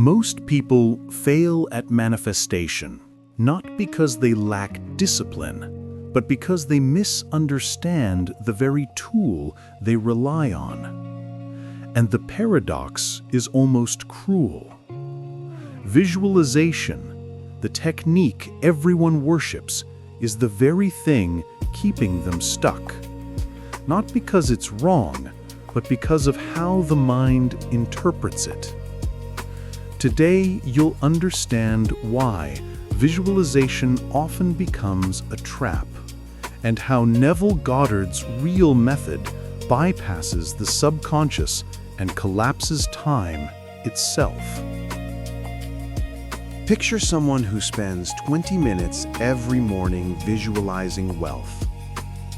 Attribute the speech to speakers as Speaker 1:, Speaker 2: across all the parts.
Speaker 1: Most people fail at manifestation, not because they lack discipline, but because they misunderstand the very tool they rely on. And the paradox is almost cruel. Visualization, the technique everyone worships, is the very thing keeping them stuck. Not because it's wrong, but because of how the mind interprets it. Today, you'll understand why visualization often becomes a trap, and how Neville Goddard's real method bypasses the subconscious and collapses time itself.
Speaker 2: Picture someone who spends 20 minutes every morning visualizing wealth.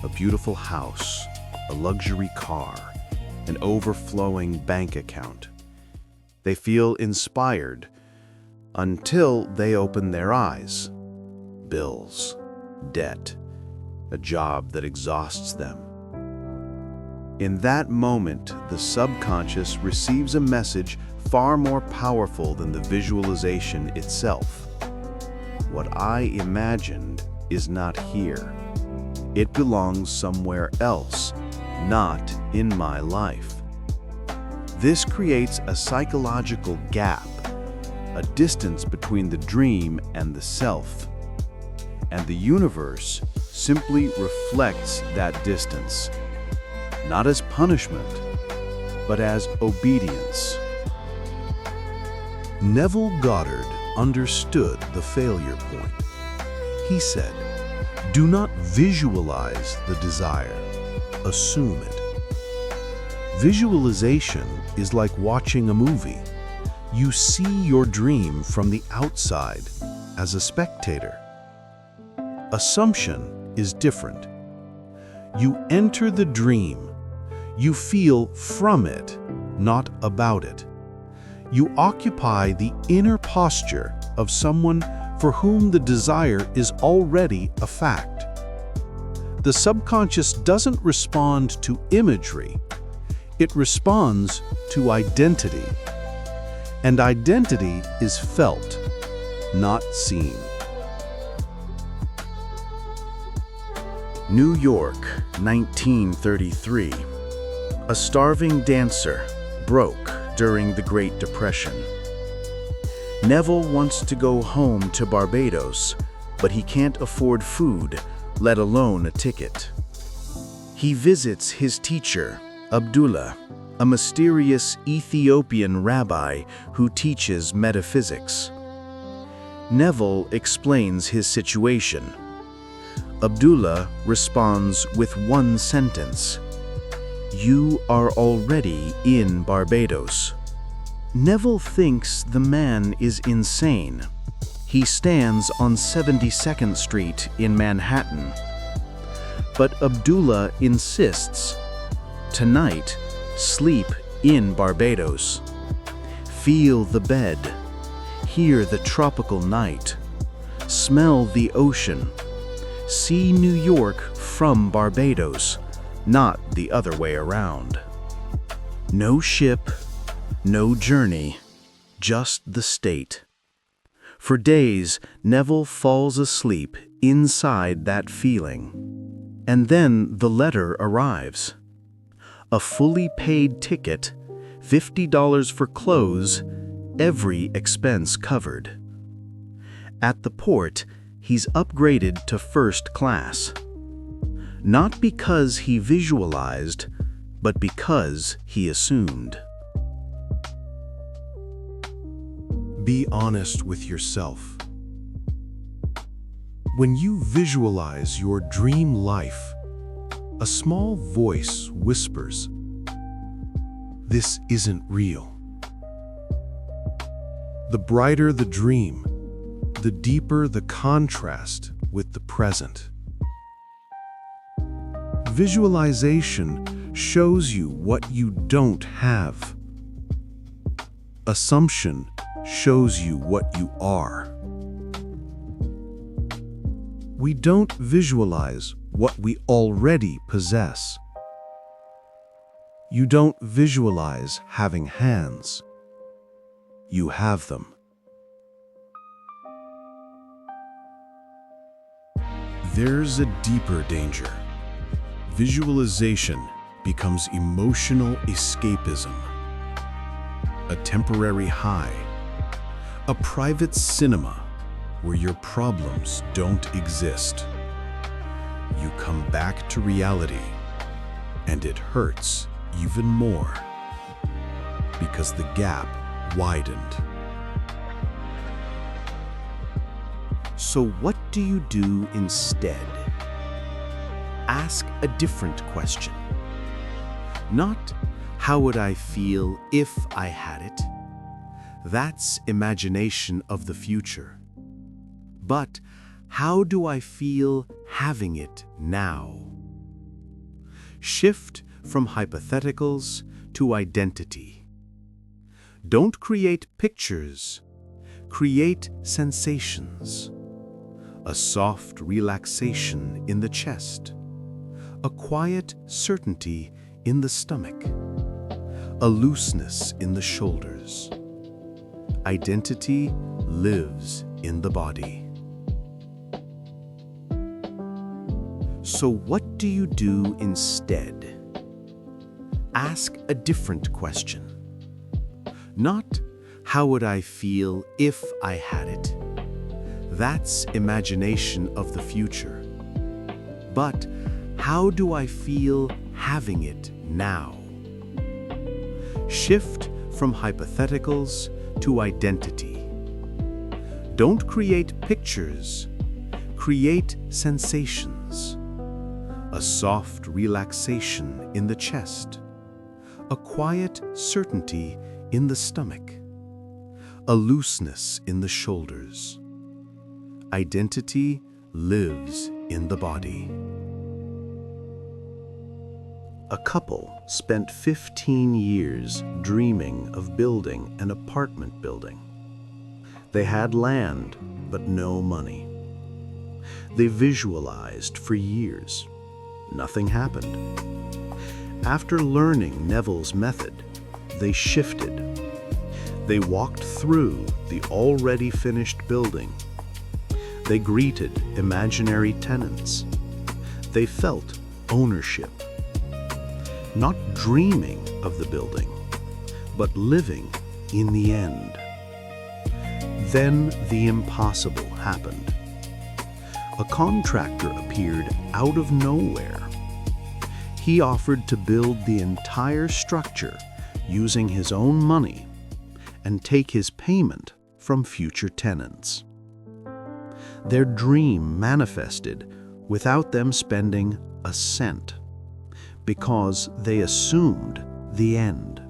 Speaker 2: A beautiful house, a luxury car, an overflowing bank account. They feel inspired until they open their eyes. Bills, debt, a job that exhausts them. In that moment, the subconscious receives a message far more powerful than the visualization itself. What I imagined is not here. It belongs somewhere else, not in my life. This creates a psychological gap, a distance between the dream and the self. And the universe simply reflects that distance, not as punishment, but as obedience.
Speaker 1: Neville Goddard understood the failure point. He said, "Do not visualize the desire, assume it." Visualization is like watching a movie. You see your dream from the outside as a spectator. Assumption is different. You enter the dream. You feel from it, not about it. You occupy the inner posture of someone for whom the desire is already a fact. The subconscious doesn't respond to imagery. It responds to identity. And identity is felt, not seen.
Speaker 2: New York, 1933. A starving dancer broke during the Great Depression. Neville wants to go home to Barbados, but he can't afford food, let alone a ticket. He visits his teacher, Abdullah, a mysterious Ethiopian rabbi who teaches metaphysics. Neville explains his situation. Abdullah responds with one sentence: "You are already in Barbados." Neville thinks the man is insane. He stands on 72nd Street in Manhattan. But Abdullah insists, "Tonight, sleep in Barbados. Feel the bed, hear the tropical night, smell the ocean, see New York from Barbados, not the other way around." No ship, no journey, just the state. For days, Neville falls asleep inside that feeling. And then the letter arrives. A fully paid ticket, $50 for clothes, every expense covered. At the port, he's upgraded to first class. Not because he visualized, but because he assumed.
Speaker 1: Be honest with yourself. When you visualize your dream life, a small voice whispers, "This isn't real." The brighter the dream, the deeper the contrast with the present. Visualization shows you what you don't have. Assumption shows you what you are. We don't visualize what we already possess. You don't visualize having hands.
Speaker 2: you have them. There's a deeper danger. Visualization becomes emotional escapism. A temporary high. A private cinema where your problems don't exist. You come back to reality, and it hurts even more because the gap widened.
Speaker 1: So what do you do instead? Ask a different question. Not, how would I feel if I had it? That's imagination of the future. But, how do I feel having it now? Shift from hypotheticals to identity. Don't create pictures. Create sensations. A soft relaxation in the chest. A quiet certainty in the stomach. A looseness in the shoulders. Identity lives in the body. So what do you do instead? Ask a different question. Not, how would I feel if I had it? That's imagination of the future. But, how do I feel having it now? Shift from hypotheticals to identity. Don't create pictures. Create sensations. A soft relaxation in the chest. A quiet certainty in the stomach. A looseness in the shoulders. Identity lives in the body. A couple spent 15 years dreaming of building an apartment building. They had land, but no money. They visualized for years. Nothing happened. After learning Neville's method, they shifted. They walked through the already finished building. They greeted imaginary tenants. They felt ownership. Not dreaming of the building, but living in the end. Then the impossible happened. A contractor appeared out of nowhere. He offered to build the entire structure using his own money and take his payment from future tenants. Their dream manifested without them spending a cent, because they assumed the end.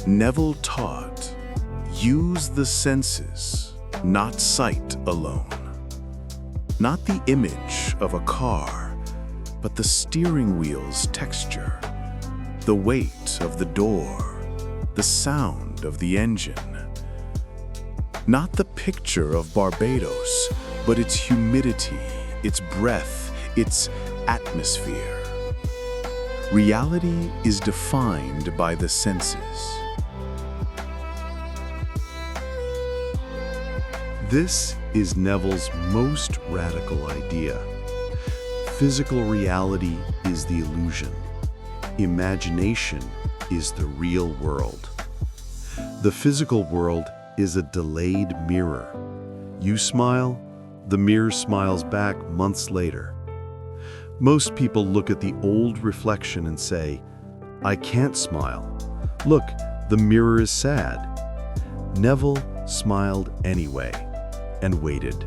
Speaker 2: Neville taught, use the senses, not sight alone. Not the image of a car, but the steering wheel's texture, the weight of the door, the sound of the engine. Not the picture of Barbados, but its humidity, its breath, its atmosphere. Reality is defined by the senses. This is Neville's most radical idea. Physical reality is the illusion. Imagination is the real world. The physical world is a delayed mirror. You smile, the mirror smiles back months later. Most people look at the old reflection and say, I can't smile. Look, the mirror is sad. Neville smiled anyway and waited.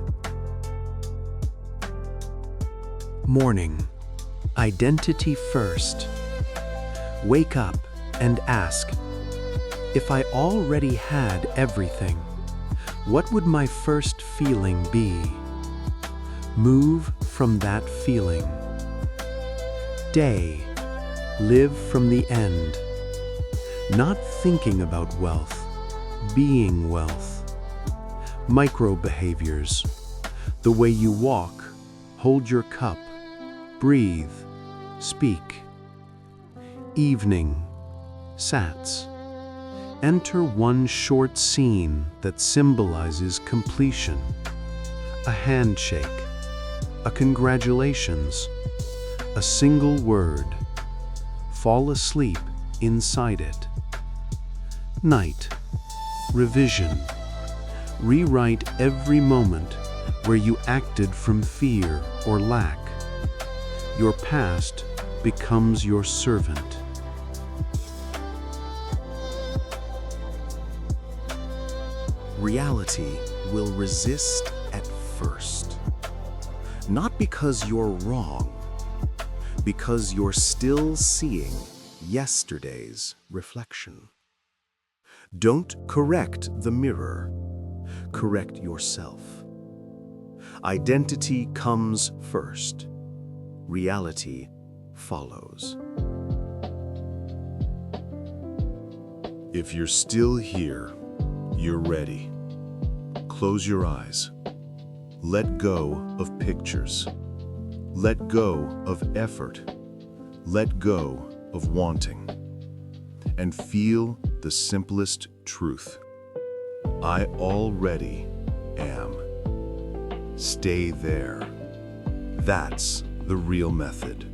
Speaker 1: Morning. Identity first. Wake up and ask, if I already had everything, what would my first feeling be? Move from that feeling. Day. Live from the end. Not thinking about wealth, being wealth. Micro behaviors. The way you walk, hold your cup, breathe, speak. Evening. Sats. Enter one short scene that symbolizes completion. A handshake. A congratulations. A single word. Fall asleep inside it. Night. Revision. Rewrite every moment where you acted from fear or lack. Your past becomes your servant.
Speaker 2: Reality will resist at first. Not because you're wrong, because you're still seeing yesterday's reflection. Don't correct the mirror, correct yourself. Identity comes first. Reality follows.
Speaker 3: If you're still here, you're ready. Close your eyes. Let go of pictures. Let go of effort. Let go of wanting. And feel the simplest truth. I already am. Stay there. That's the real method.